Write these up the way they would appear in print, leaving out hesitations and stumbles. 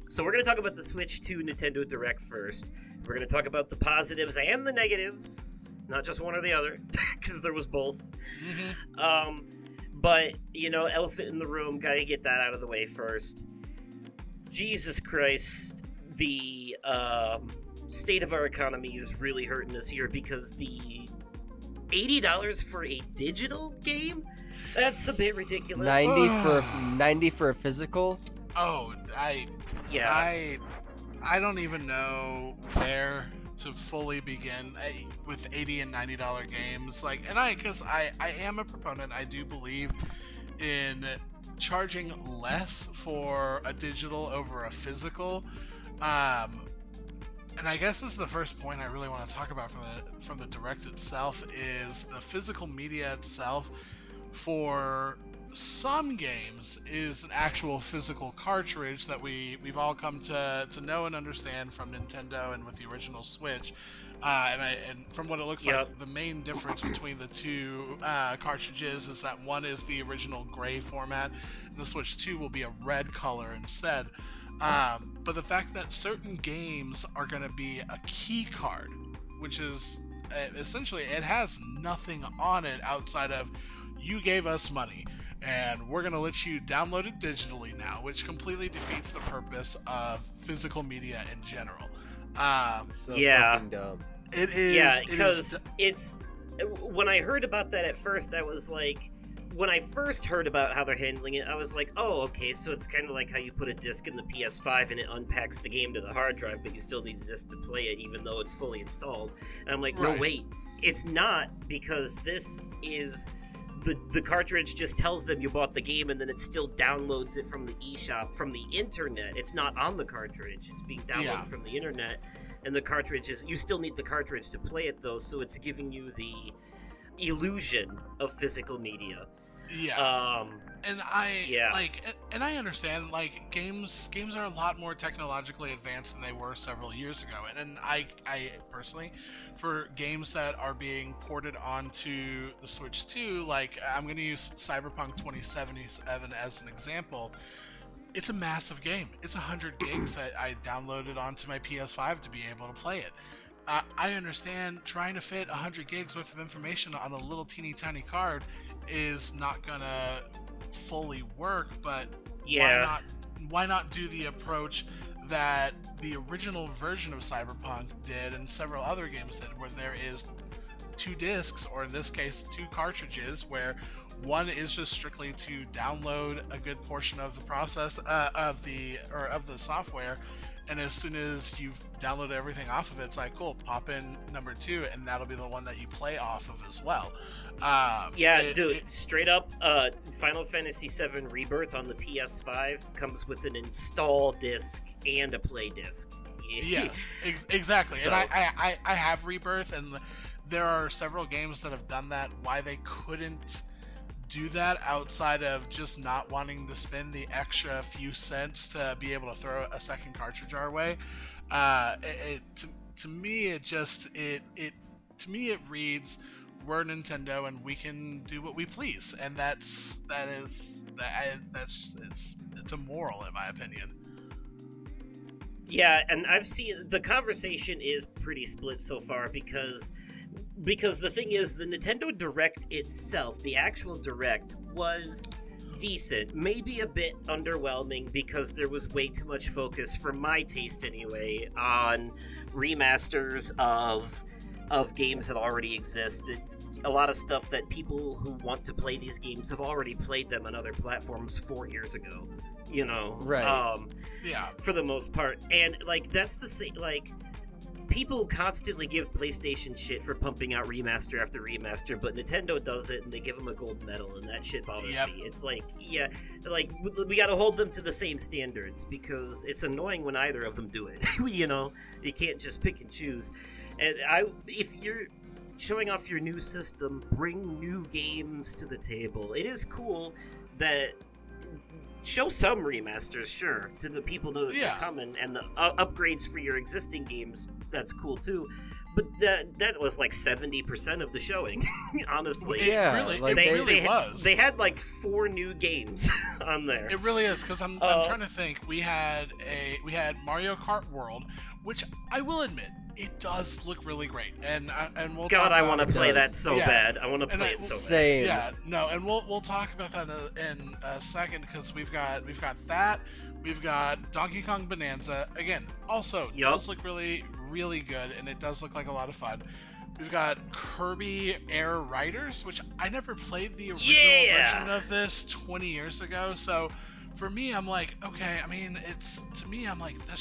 So we're going to talk about the Switch 2 Nintendo Direct first. We're going to talk about the positives and the negatives, not just one or the other, because there was both. Mm-hmm. But, elephant in the room, gotta get that out of the way first. Jesus Christ, the state of our economy is really hurting us here because the $80 for a digital game? That's a bit ridiculous. 90 for a physical? Oh, I don't even know where to fully begin with $80 and $90 games. Because I am a proponent. I do believe in charging less for a digital over a physical. And I guess this is the first point I really want to talk about from the Direct itself is the physical media itself. For some games is an actual physical cartridge that we've all come to know and understand from Nintendo and with the original Switch. And from what it looks like, the main difference between the two cartridges is that one is the original gray format, and the Switch 2 will be a red color instead. But the fact that certain games are going to be a key card, which is essentially it has nothing on it outside of you gave us money and we're going to let you download it digitally now, which completely defeats the purpose of physical media in general. So fucking dumb. It is. Yeah, because it's when I heard about that at first, I was like, when I first heard about how they're handling it, I was like, oh, okay, so it's kind of like how you put a disc in the PS5 and it unpacks the game to the hard drive, but you still need the disc to play it even though it's fully installed. And I'm like, no, wait, it's not, because this is... The cartridge just tells them you bought the game, and then it still downloads it from the eShop, from the internet. It's not on the cartridge. It's being downloaded from the internet, and the cartridge is... You still need the cartridge to play it, though, so it's giving you the illusion of physical media. Yeah. And I understand, games are a lot more technologically advanced than they were several years ago. And I personally, for games that are being ported onto the Switch 2, I'm going to use Cyberpunk 2077 as an example. It's a massive game. It's 100 gigs that I downloaded onto my PS5 to be able to play it. I understand trying to fit 100 gigs worth of information on a little teeny tiny card is not gonna fully work, but why not do the approach that the original version of Cyberpunk did and several other games did, where there is 2 discs, or in this case 2 cartridges, where one is just strictly to download a good portion of the process of the software, and as soon as you've downloaded everything off of it, it's like, cool, pop in number 2, and that'll be the one that you play off of as well. Straight up, Final Fantasy VII Rebirth on the PS5 comes with an install disc and a play disc. Yes, exactly. So, and I have Rebirth, and there are several games that have done that. Why they couldn't do that outside of just not wanting to spend the extra few cents to be able to throw a second cartridge our way, to me it reads, we're Nintendo and we can do what we please, and it's immoral in my opinion. Yeah, and I've seen the conversation is pretty split so far because the thing is, the Nintendo Direct itself, the actual Direct, was decent. Maybe a bit underwhelming because there was way too much focus, for my taste anyway, on remasters of games that already existed. A lot of stuff that people who want to play these games have already played them on other platforms 4 years ago. Right. For the most part. And, that's the same, people constantly give PlayStation shit for pumping out remaster after remaster, but Nintendo does it and they give them a gold medal, and that shit bothers me. It's we gotta hold them to the same standards, because it's annoying when either of them do it. You can't just pick and choose. And if you're showing off your new system, bring new games to the table. It is cool that show some remasters, sure, to the people know that they're coming, and the upgrades for your existing games, that's cool too. But that was like 70% of the showing, honestly. It really was. They had like 4 new games on there. It really is, because I'm trying to think. We had Mario Kart World, which I will admit, it does look really great, and we'll. God, I want to play that so bad. I want to play it so bad. Same. Yeah, no, and we'll talk about that in a second, because we've got that. We've got Donkey Kong Bonanza again. Also, does look really, really good, and it does look like a lot of fun. We've got Kirby Air Riders, which I never played the original version of this 20 years ago. So for me, I'm like, okay. I mean, that's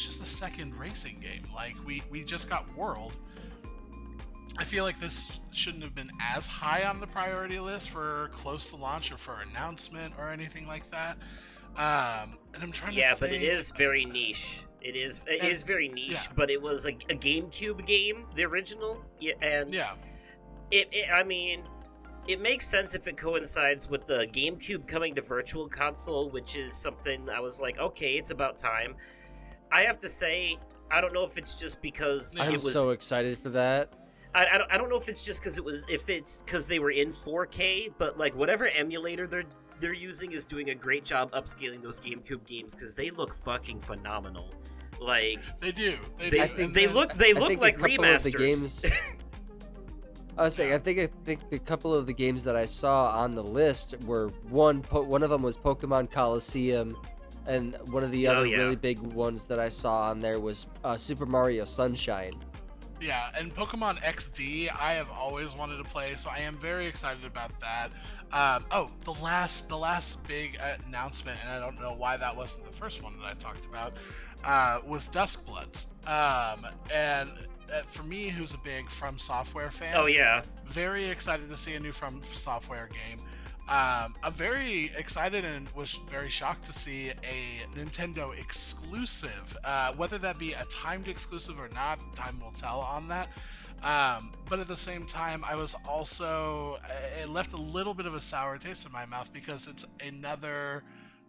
just the second racing game. Like we just got World. I feel like this shouldn't have been as high on the priority list for close to launch or for announcement or anything like that. And I'm trying to think. But it is very niche. It is very niche, but it was a GameCube game, the original. It makes sense if it coincides with the GameCube coming to Virtual Console, which is something I was like, okay, it's about time. I have to say, I don't know if it's just because I'm so excited for that. I don't know if it's just because they were in 4K, but like whatever emulator they're using is doing a great job upscaling those GameCube games, because they look fucking phenomenal. Like they do. They look like remasters. I was saying, I think a couple of the games that I saw on the list were one of them was Pokemon Coliseum, and one of the other really big ones that I saw on there was Super Mario Sunshine. Yeah, and Pokemon XD, I have always wanted to play, so I am very excited about that. The last big announcement, and I don't know why that wasn't the first one that I talked about, was Duskbloods. And for me, who's a big From Software fan, very excited to see a new From Software game. I'm very excited and was very shocked to see a Nintendo exclusive. Whether that be a timed exclusive or not, time will tell on that. But at the same time, I was also... It left a little bit of a sour taste in my mouth, because it's another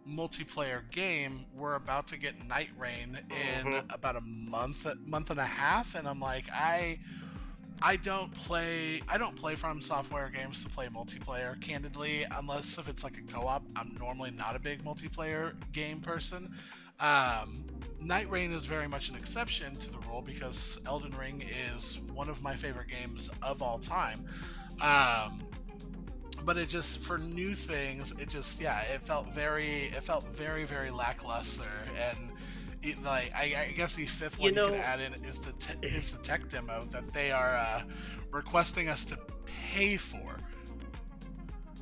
multiplayer game. We're about to get Night Rain in about a month and a half, and I'm like, I don't play From Software games to play multiplayer, candidly, unless if it's like a co-op. I'm normally not a big multiplayer game person. Night Rain is very much an exception to the rule, because Elden Ring is one of my favorite games of all time. But it just, for new things, it felt very, very lackluster. And I guess the fifth one you can add in is the tech demo that they are requesting us to pay for.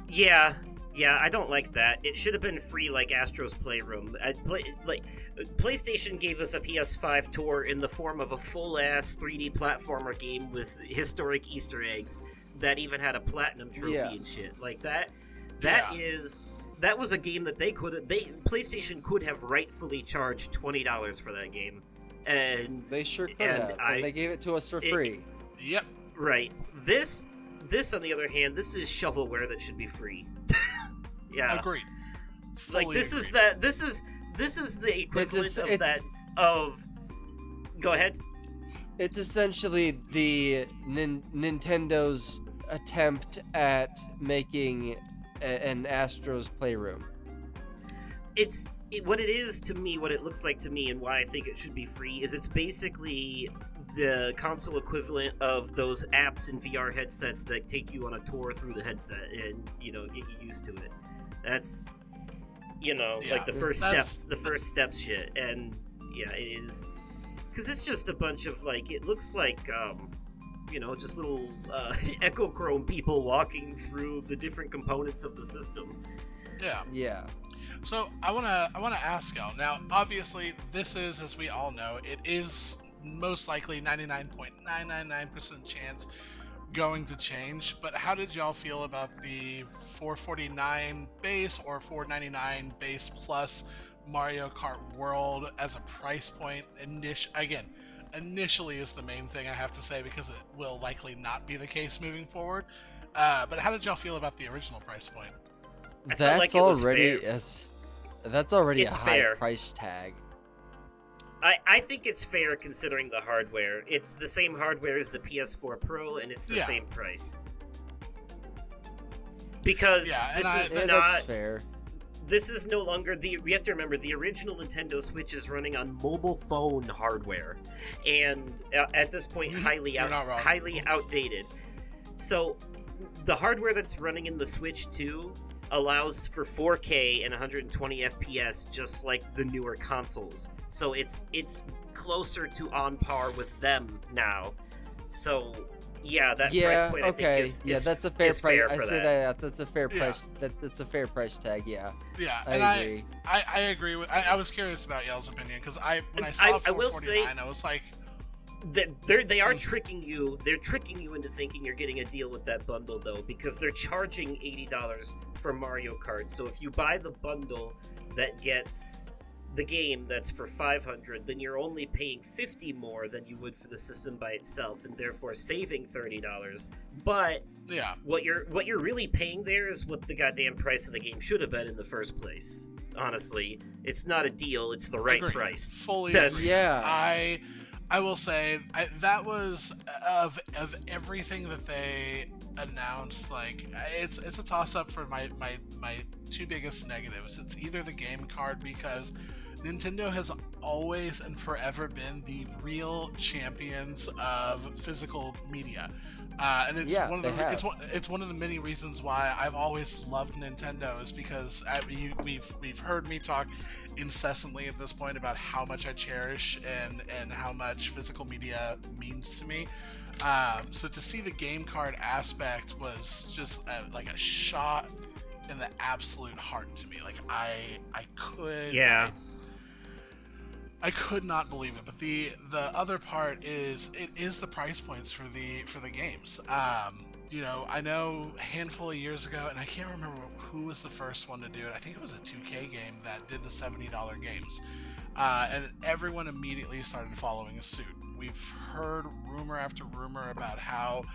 Yeah, I don't like that. It should have been free, like Astro's Playroom. PlayStation gave us a PS5 tour in the form of a full-ass 3D platformer game with historic Easter eggs that even had a platinum trophy and shit. Like that. That was a game that PlayStation could have rightfully charged $20 for that game, and they sure could have. And they gave it to us for free. Yep. Right. This, on the other hand, this is shovelware that should be free. Yeah. Agreed. Like this is the equivalent of that. Go ahead. It's essentially the Nintendo's attempt at making an Astro's Playroom. What it is to me, what it looks like to me, and why I think it should be free is it's basically the console equivalent of those apps and VR headsets that take you on a tour through the headset and get you used to it. That's like the first steps shit. And yeah, it is, because it's just a bunch of it looks like just little echochrome people walking through the different components of the system. Yeah. So I wanna ask y'all now. Obviously, this is, as we all know, it is most likely 99.999% chance going to change. But how did y'all feel about the $449 base or $499 base plus Mario Kart World as a price point? Initially is the main thing I have to say, because it will likely not be the case moving forward. But how did y'all feel about the original price point? That's already a high price tag. I think it's fair considering the hardware. It's the same hardware as the PS4 Pro, and it's the same price. Because this is not fair. This is no longer we have to remember the original Nintendo Switch is running on mobile phone hardware, and at this point highly outdated. So the hardware that's running in the Switch 2 allows for 4K and 120 FPS, just like the newer consoles. So it's closer to on par with them now. So that price point I think is that's a fair price. I say that that's a fair price. That's a fair price tag. Yeah. Yeah, I agree. I agree with. I was curious about Yell's opinion because when I saw 449, I was like, they are tricking you. They're tricking you into thinking you're getting a deal with that bundle though, because they're charging $80 for Mario Kart. So if you buy the bundle that gets the game that's for $500, then you're only paying $50 more than you would for the system by itself, and therefore saving $30. But what you're really paying there is what the goddamn price of the game should have been in the first place. Honestly, it's not a deal; it's the right price. Fully agree. Yeah, I will say that was of everything that they announced. Like it's a toss up for my two biggest negatives. It's either the game card, because Nintendo has always and forever been the real champions of physical media, and it's it's one of the many reasons why I've always loved Nintendo, is because we've heard me talk incessantly at this point about how much I cherish and how much physical media means to me. So to see the game card aspect was just like a shot in the absolute heart to me. Like I could not believe it. But the other part is it is the price points for the games. I know a handful of years ago, and I can't remember who was the first one to do it. I think it was a 2K game that did the $70 games, and everyone immediately started following suit. We've heard rumor after rumor about how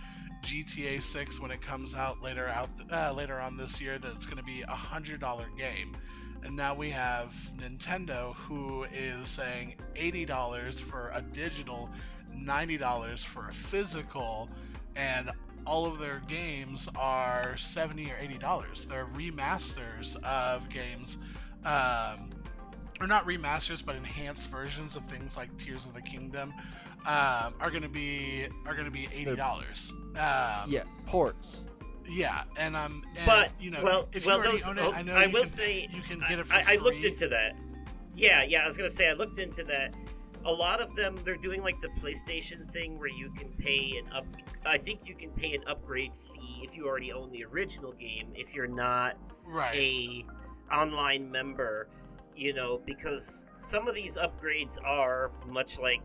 GTA 6, when it comes out later on this year, that it's going to be $100 game. And now we have Nintendo, who is saying $80 for a digital, $90 for a physical, and all of their games are $70 or $80. They're remasters of games, or not remasters, but enhanced versions of things like Tears of the Kingdom, are going to be $80. Ports. Yeah, and but if you already own it, I know you can get it for free. I looked into that. Yeah, I was gonna say I looked into that. A lot of them, they're doing like the PlayStation thing where you can pay I think you can pay an upgrade fee if you already own the original game if you're not a online member. Because some of these upgrades are much like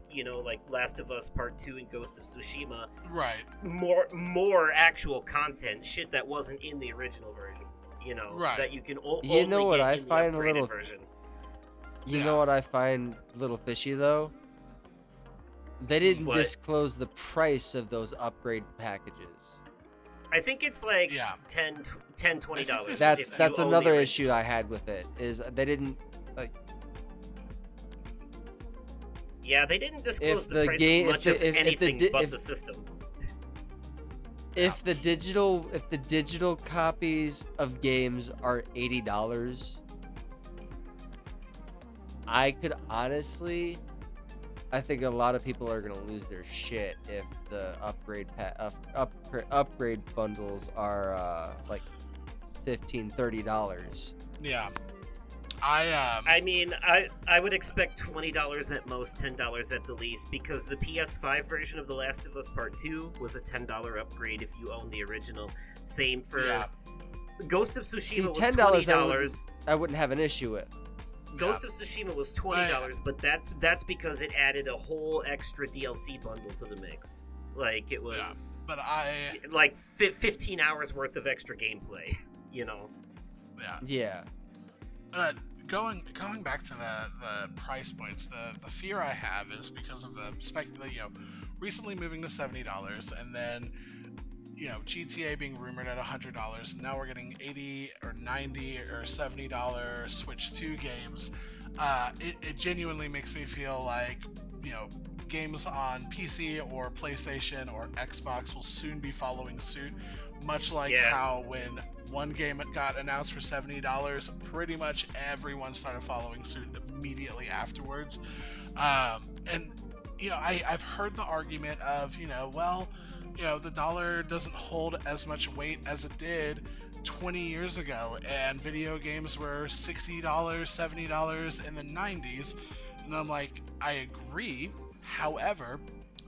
Last of Us Part 2 and Ghost of Tsushima. Right. More actual content, shit that wasn't in the original version. That you can only get in the upgraded version. You know what I find a little fishy though? They didn't disclose the price of those upgrade packages. I think it's like $10-$20. That's another issue I had with it, is they didn't they didn't disclose the price of much of anything but the system. If the digital copies of games are $80, I think a lot of people are gonna lose their shit if the upgrade bundles are like $15-$30. Yeah. I mean, I would expect $20 at most, $10 at the least, because the PS5 version of The Last of Us Part 2 was a $10 upgrade if you own the original. Same for Ghost of Tsushima was $20. I wouldn't have an issue with. Ghost of Tsushima was $20, but that's because it added a whole extra DLC bundle to the mix. Like it was, like 15 hours worth of extra gameplay. Yeah. Going back to the price points, the fear I have is because of the recently moving to $70, and then GTA being rumored at $100, and now we're getting $80 or $90 or $70 Switch 2 games. It genuinely makes me feel like, games on PC or PlayStation or Xbox will soon be following suit, much like how when one game got announced for $70, pretty much everyone started following suit immediately afterwards. And I've heard the argument of, the dollar doesn't hold as much weight as it did 20 years ago, and video games were $60, $70 in the 90s. And I'm like, I agree. However,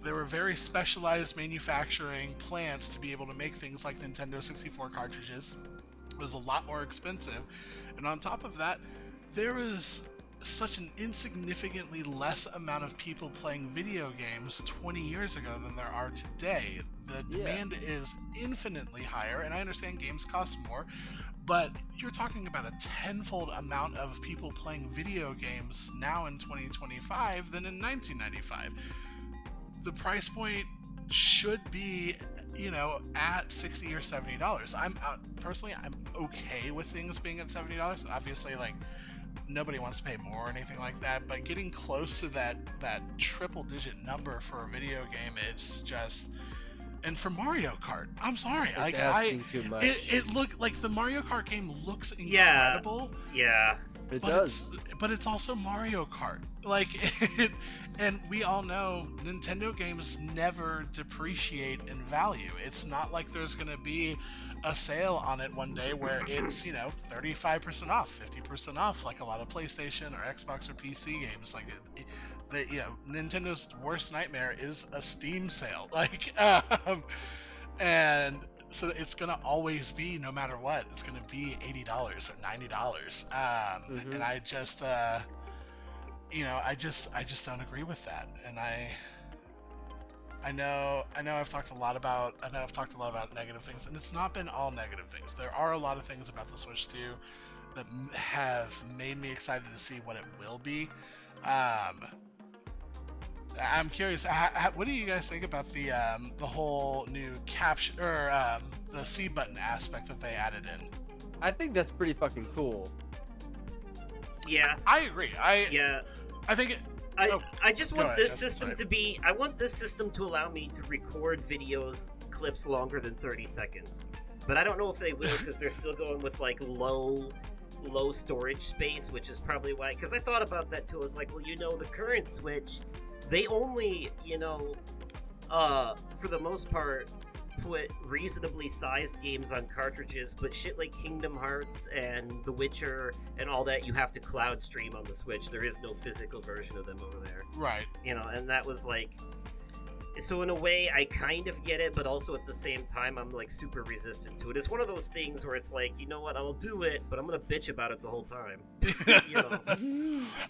there were very specialized manufacturing plants to be able to make things like Nintendo 64 cartridges. It was a lot more expensive. And on top of that, there was such an insignificantly less amount of people playing video games 20 years ago than there are today. The demand is infinitely higher, and I understand games cost more, but you're talking about a tenfold amount of people playing video games now in 2025 than in 1995. The price point should be, at $60 or $70. I'm okay with things being at $70. Obviously, nobody wants to pay more or anything like that, but getting close to that triple digit number for a video game, it's just. And for Mario Kart, I'm sorry, it's asking too much. It looked like the Mario Kart game looks incredible. Yeah. It does. But it's also Mario Kart. And we all know Nintendo games never depreciate in value. It's not like there's going to be a sale on it one day where it's, 35% off, 50% off, like a lot of PlayStation or Xbox or PC games. Nintendo's worst nightmare is a Steam sale. And so it's gonna always be, no matter what, it's gonna be $80 or $90. And I just, I just don't agree with that. And I know I've talked a lot about negative things, and it's not been all negative things. There are a lot of things about the Switch 2 that have made me excited to see what it will be. I'm curious, what do you guys think about the whole new caption or the C button aspect that they added in? I think that's pretty fucking cool. Yeah, I agree. I think it. I just want this system to be. I want this system to allow me to record videos clips longer than 30 seconds. But I don't know if they will, because they're still going with low storage space, which is probably why. Because I thought about that too. I was like, well, the current Switch, they only, for the most part, put reasonably sized games on cartridges, but shit like Kingdom Hearts and The Witcher and all that, you have to cloud stream on the Switch. There is no physical version of them over there. Right. And that was so in a way, I kind of get it, but also at the same time, I'm super resistant to it. It's one of those things where it's like, you know what, I'll do it, but I'm gonna bitch about it the whole time.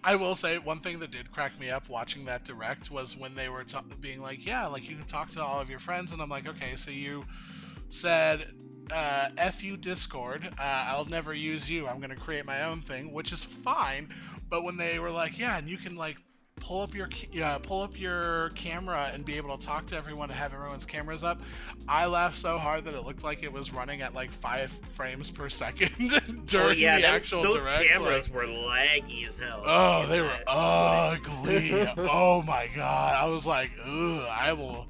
I will say one thing that did crack me up watching that direct was when they were being like, you can talk to all of your friends, and I'm like, okay, so you said, F you Discord, I'll never use you, I'm gonna create my own thing, which is fine, but when they were like, and you can pull up your camera and be able to talk to everyone and have everyone's cameras up, I laughed so hard that it looked like it was running at 5 frames per second during the actual those direct. Those cameras were laggy as hell. Oh, they were ugly. Oh my god. I was like, ugh, I will.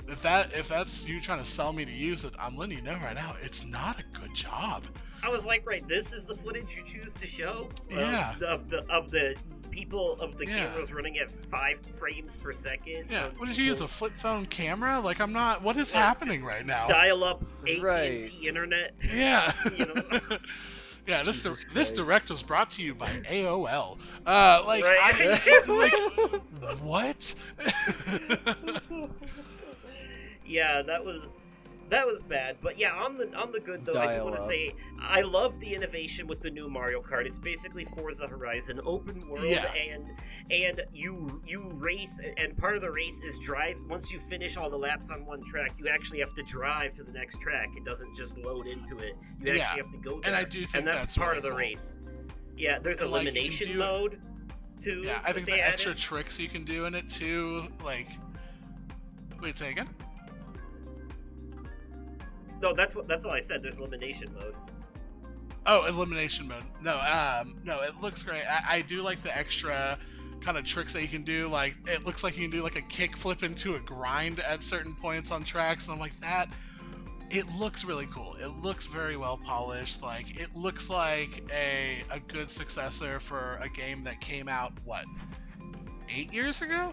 If that's you trying to sell me to use it, I'm letting you know right now, it's not a good job. I was like, right, this is the footage you choose to show? Yeah. Of the people of the cameras running at 5 frames per second. Yeah. What did you use, a flip phone camera? I'm not. What is happening right now? Dial up AT&T internet. Yeah. Yeah. This direct was brought to you by AOL. What? Yeah, that was bad. But yeah, on the good though, I do want to say I love the innovation with the new Mario Kart. It's basically Forza Horizon, open world, and you race, and part of the race is drive. Once you finish all the laps on one track, you actually have to drive to the next track. It doesn't just load into it. You actually have to go there. And I do think that's part of the race. Yeah, there's elimination mode too. Yeah, I think the extra tricks you can do in it too. Wait, say again? No, that's all I said. There's elimination mode. Oh, elimination mode. No, it looks great. I do like the extra kind of tricks that you can do. Like, it looks like you can do like a kick flip into a grind at certain points on tracks, and I'm like, that. It looks really cool. It looks very well polished. Like, it looks like a good successor for a game that came out, what, 8 years ago?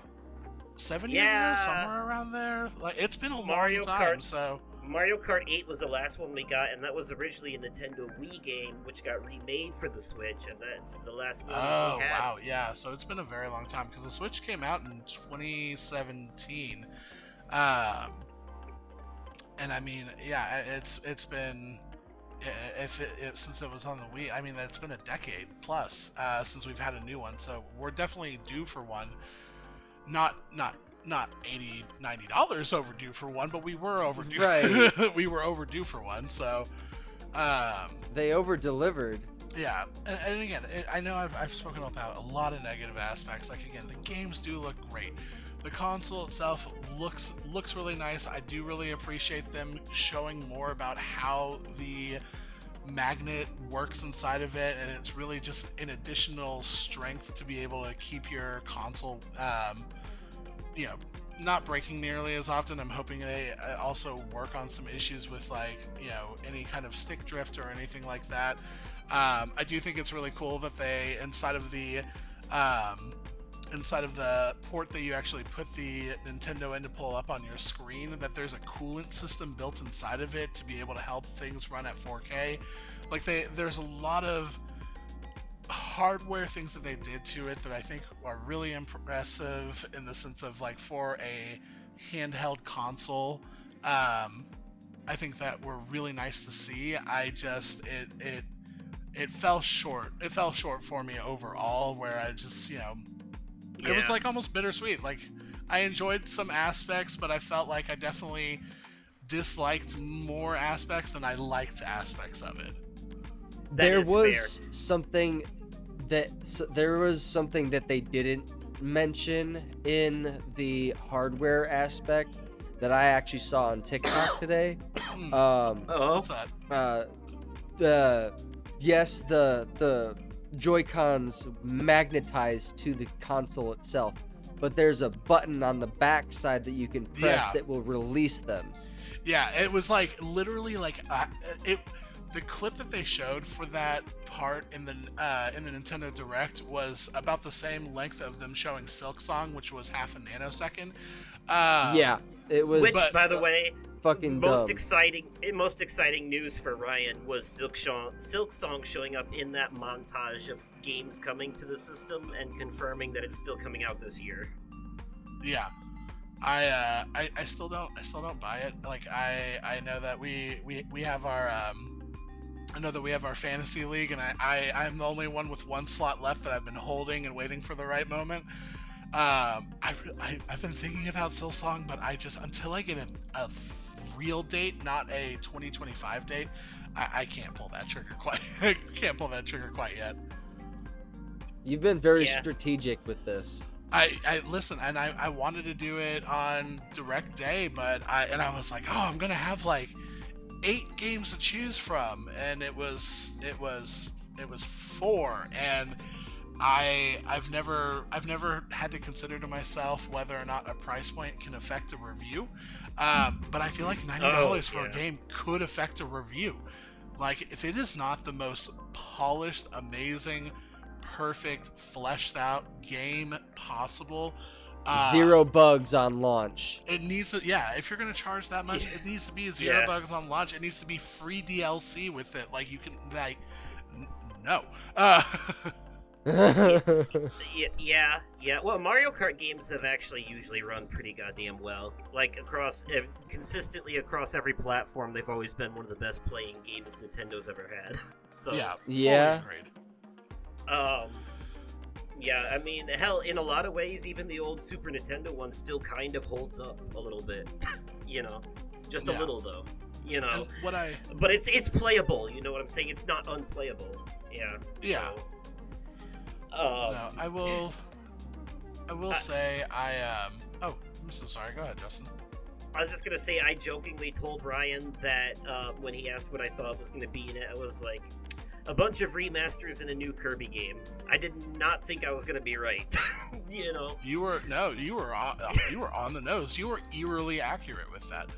7 years ago? Somewhere around there? Like, it's been a long time, so... Mario Kart 8 was the last one we got, and that was originally a Nintendo Wii game, which got remade for the Switch, and that's the last one we had. Oh, wow, yeah. So it's been a very long time, because the Switch came out in 2017. And I mean, yeah, it's been, since it was on the Wii, I mean, it's been a decade plus since we've had a new one, so we're definitely due for one. Not $80-$90 overdue for one, but we were overdue. Right. We were overdue for one, so they over-delivered. Yeah, and again, I know I've spoken about a lot of negative aspects. Like, again, the games do look great. The console itself looks really nice. I do really appreciate them showing more about how the magnet works inside of it, and it's really just an additional strength to be able to keep your console not breaking nearly as often. I'm hoping they also work on some issues with, like, any kind of stick drift or anything like that. I do think it's really cool that they, inside of the port that you actually put the Nintendo in to pull up on your screen, that there's a coolant system built inside of it to be able to help things run at 4K. Like, there's a lot of hardware things that they did to it that I think are really impressive in the sense of, like, for a handheld console. I think that were really nice to see. I just it fell short. It fell short for me overall, where I just it was like almost bittersweet. Like, I enjoyed some aspects, but I felt like I definitely disliked more aspects than I liked aspects of it. There was something that they didn't mention in the hardware aspect that I actually saw on TikTok today. What's that? The Joy-Cons magnetize to the console itself, but there's a button on the back side that you can press that will release them. Yeah, it was like literally like the clip that they showed for that part in the Nintendo Direct was about the same length of them showing Silksong, which was half a nanosecond. It was. Which, by the way, fucking most exciting news for Ryan was Silksong showing up in that montage of games coming to the system and confirming that it's still coming out this year. Yeah. I still don't buy it. Like, I know that we have our I know that we have our fantasy league, and I'm the only one with one slot left that I've been holding and waiting for the right moment. I've been thinking about Silksong, but until I get a real date, not a 2025 date, I can't pull that trigger quite. I can't pull that trigger quite yet. You've been very strategic with this. I listen, and I wanted to do it on direct day, but I was like, oh, I'm gonna have like 8 games to choose from, and it was 4, and I've never had to consider to myself whether or not a price point can affect a review, but I feel like $90 for a game could affect a review. Like, if it is not the most polished, amazing, perfect, fleshed out game possible, 0 bugs on launch. It needs to, if you're gonna charge that much, it needs to be 0 bugs on launch. It needs to be free DLC with it. Like, you can, like, no. Yeah. Well, Mario Kart games have actually usually run pretty goddamn well. Like, consistently across every platform, they've always been one of the best playing games Nintendo's ever had. So yeah. Yeah, I mean, hell, in a lot of ways, even the old Super Nintendo one still kind of holds up a little bit. Just a little though. But it's playable. You know what I'm saying? It's not unplayable. Yeah. Yeah. So, no, I will say oh, I'm so sorry. Go ahead, Justin. I was just gonna say, I jokingly told Ryan that when he asked what I thought was gonna be in it, I was like, a bunch of remasters and a new Kirby game. I did not think I was gonna be right. You know. You were on the nose. You were eerily accurate with that.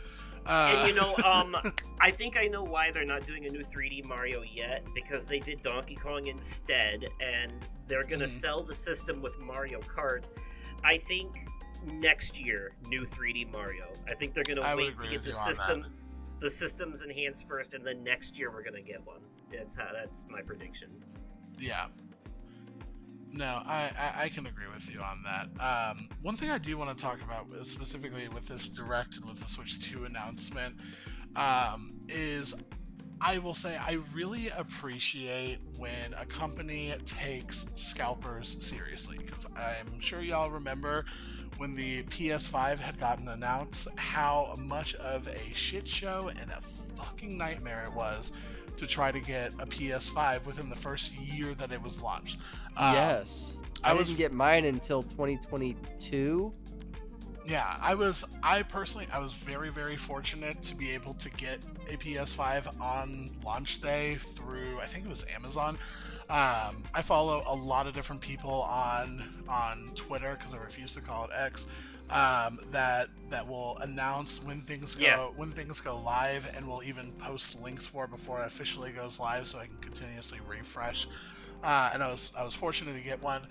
And you know, I think I know why they're not doing a new 3D Mario yet, because they did Donkey Kong instead, and they're gonna sell the system with Mario Kart. I think next year, new 3D Mario. I think they're gonna wait to get the systems enhanced first, and then next year we're gonna get one. That's my prediction. Yeah. No, I can agree with you on that. One thing I do want to talk about, specifically with this Direct and with the Switch 2 announcement, is I will say I really appreciate when a company takes scalpers seriously, because I'm sure y'all remember when the PS5 had gotten announced how much of a shit show and a fucking nightmare it was to try to get a PS5 within the first year that it was launched. Yes. I didn't get mine until 2022. Yeah, I personally was very, very fortunate to be able to get a PS5 on launch day through, I think it was Amazon. I follow a lot of different people on Twitter, because I refuse to call it X, that will announce when things go live, and will even post links for it before it officially goes live, so I can continuously refresh. And I was fortunate to get one.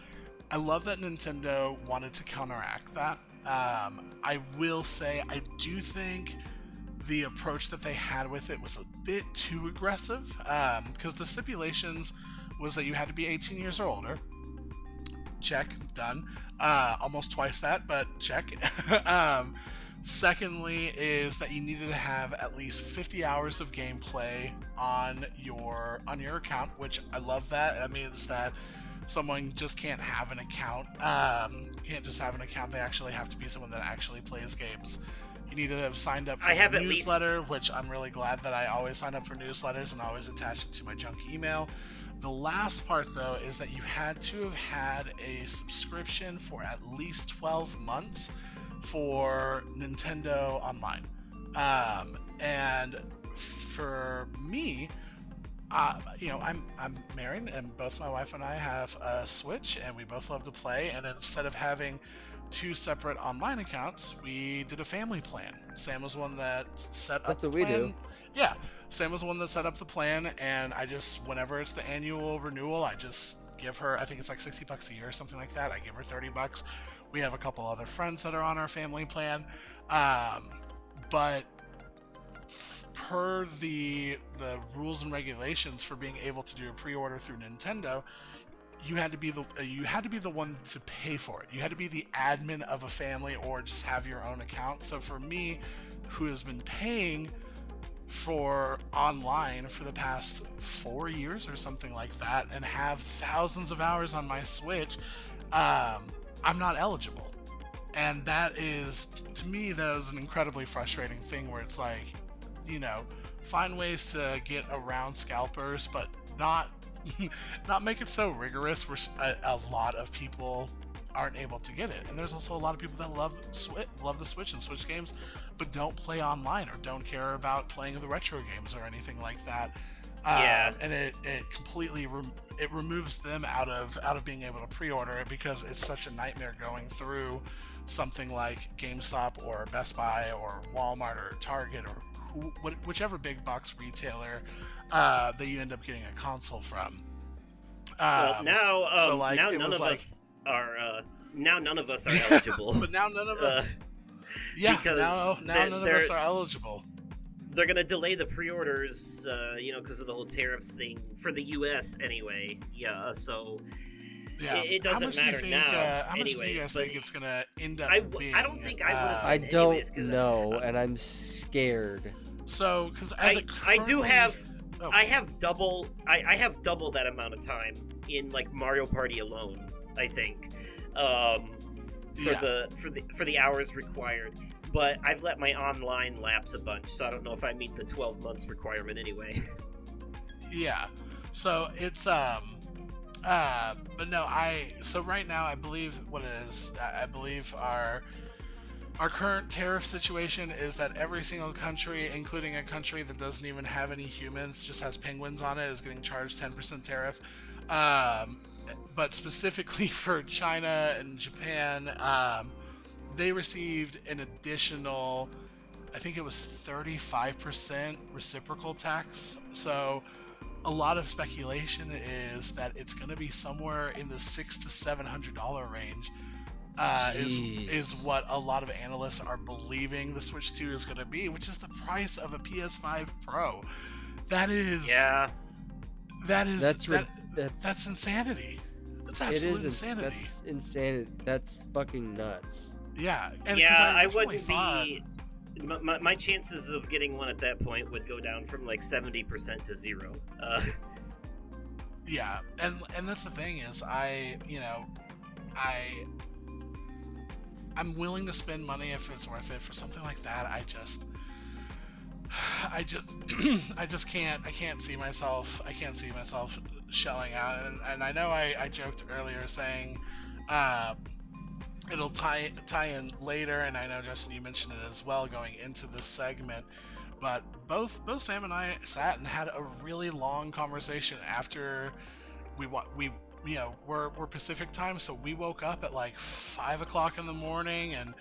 I love that Nintendo wanted to counteract that. I will say I do think the approach that they had with it was a bit too aggressive, because the stipulations was that you had to be 18 years or older. Check, done. Almost twice that, but check. Secondly is that you needed to have at least 50 hours of gameplay on your account, which I love that. That means that someone just can't have an account. Can't just have an account. They actually have to be someone that actually plays games. You need to have signed up for the newsletter, which I'm really glad that I always sign up for newsletters and always attach it to my junk email. The last part, though, is that you had to have had a subscription for at least 12 months for Nintendo Online. And for me, I'm married, and both my wife and I have a Switch, and we both love to play. And instead of having two separate online accounts, we did a family plan. Sam was the one that set up the plan. That's what we do. Yeah, Sam was the one that set up the plan, and I just, whenever it's the annual renewal, I just give her, I think it's like $60 a year or something like that. I give her $30. We have a couple other friends that are on our family plan, but per the rules and regulations for being able to do a pre-order through Nintendo, you had to be the one to pay for it. You had to be the admin of a family or just have your own account. So for me, who has been paying for online for the past 4 years or something like that, and have thousands of hours on my Switch, I'm not eligible. And that is, to me, that is an incredibly frustrating thing, where it's like, find ways to get around scalpers, but not make it so rigorous where a lot of people aren't able to get it. And there's also a lot of people that love the Switch and Switch games, but don't play online or don't care about playing the retro games or anything like that. And it completely removes them out of being able to pre-order it, because it's such a nightmare going through something like GameStop or Best Buy or Walmart or Target or whichever big box retailer that you end up getting a console from. Now none of us are eligible. But now none of us. Yeah, because now none of us are eligible. They're gonna delay the pre-orders, because of the whole tariffs thing for the U.S. anyway. Yeah, so it doesn't matter now. How much do you guys think it's gonna end up being? I don't think I would. I don't know, and I'm scared. So, because I have double that amount of time in like Mario Party alone, I think, for the hours required. But I've let my online lapse a bunch, so I don't know if I meet the 12 months requirement anyway. Yeah. So it's but no, so right now I believe what it is. I believe our Our current tariff situation is that every single country, including a country that doesn't even have any humans, just has penguins on it, is getting charged 10% tariff. But specifically for China and Japan, they received an additional, I think it was 35% reciprocal tax. So a lot of speculation is that it's going to be somewhere in the $600 to $700 range. Is what a lot of analysts are believing the Switch 2 is going to be, which is the price of a PS5 Pro. That's insanity. That's absolute insanity. That's insanity. That's fucking nuts. Yeah. And I wouldn't be. My chances of getting one at that point would go down from like 70% to 0. Yeah, and that's the thing is I'm willing to spend money if it's worth it for something like that. I just can't see myself shelling out. And I know I joked earlier saying it'll tie in later, and I know Justin, you mentioned it as well going into this segment. But both Sam and I sat and had a really long conversation after we're Pacific time, so we woke up at like 5 o'clock in the morning and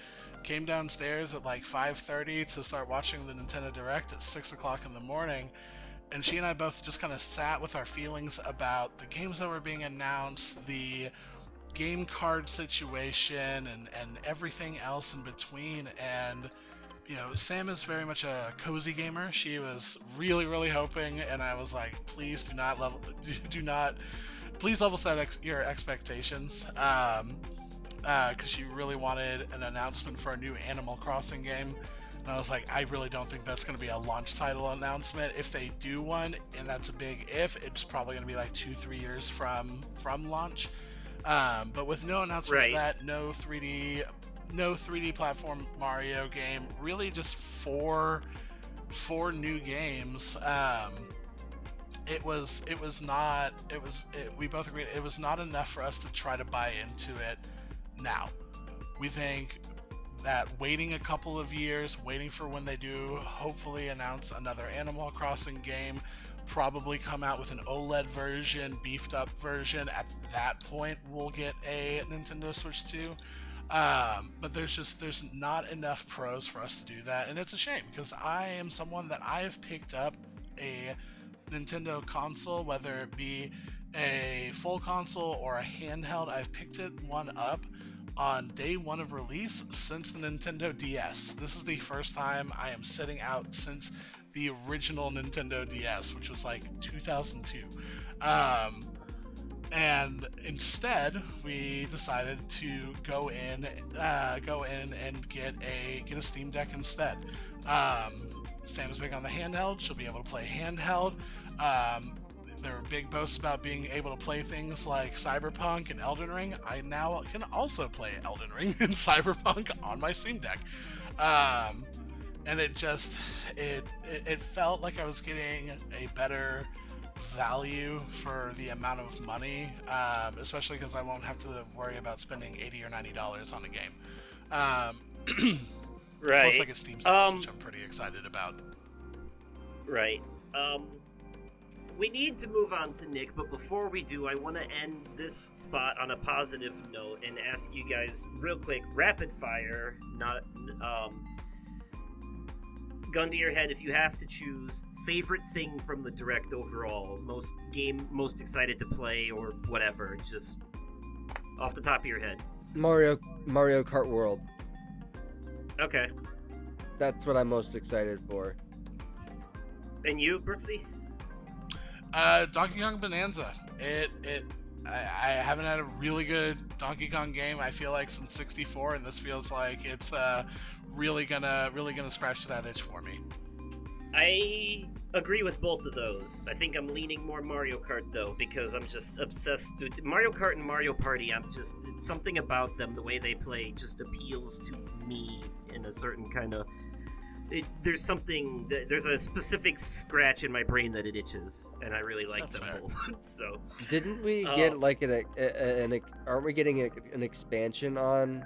came downstairs at like 5:30 to start watching the Nintendo Direct at 6 o'clock in the morning. And she and I both just kind of sat with our feelings about the games that were being announced, the game card situation, and everything else in between. And Sam is very much a cozy gamer. She was really, really hoping, and I was like, please please level set your expectations, because she really wanted an announcement for a new Animal Crossing game. And I was like, I really don't think that's going to be a launch title announcement. If they do one, and that's a big if, it's probably going to be like 2-3 years from launch. But with no announcement for that, no 3D platform Mario game, really just four new games. We both agreed it was not enough for us to try to buy into it now. We think that waiting a couple of years, waiting for when they do hopefully announce another Animal Crossing game, probably come out with an OLED version, beefed up version, at that point we'll get a Nintendo Switch 2. But there's not enough pros for us to do that, and it's a shame because I am someone that I've picked up a Nintendo console, whether it be a full console or a handheld. I've picked one up on day one of release since the Nintendo DS. This is the first time I am sitting out since the original Nintendo DS, which was like 2002. And instead, we decided to go in and get a Steam Deck instead. Sam's big on the handheld. She'll be able to play handheld. There are big boasts about being able to play things like Cyberpunk and Elden Ring. I now can also play Elden Ring and Cyberpunk on my Steam Deck. And it felt like I was getting a better value for the amount of money, especially because I won't have to worry about spending $80 or $90 on a game. Right. Plus, like a Steam sales, which I'm pretty excited about. Right. We need to move on to Nick, but before we do, I want to end this spot on a positive note and ask you guys real quick, rapid fire, not gun to your head, if you have to choose favorite thing from the Direct overall, most excited to play, or whatever, just off the top of your head. Mario Kart World. Okay. That's what I'm most excited for. And you, Brooksy? Donkey Kong Bonanza. I haven't had a really good Donkey Kong game, I feel like, since 64, and this feels like it's really gonna scratch that itch for me. I agree with both of those. I think I'm leaning more Mario Kart, though, because I'm just obsessed with Mario Kart and Mario Party. Something about them, the way they play, just appeals to me in a certain kind of... There's a specific scratch in my brain that it itches, and I really like them both. So, didn't we get aren't we getting an expansion on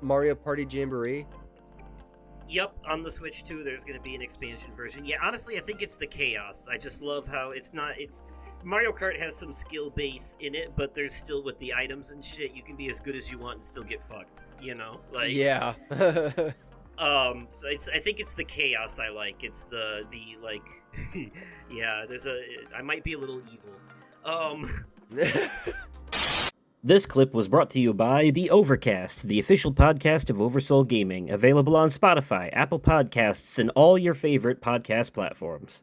Mario Party Jamboree? Yep, on the Switch too, there's going to be an expansion version. Yeah, honestly, I think it's the chaos. I just love how it's Mario Kart has some skill base in it, but there's still with the items and shit, you can be as good as you want and still get fucked, Like, yeah. So I think it's the chaos I like. It's the like, yeah. I might be a little evil. This clip was brought to you by The Overcast, the official podcast of Oversoul Gaming, available on Spotify, Apple Podcasts, and all your favorite podcast platforms.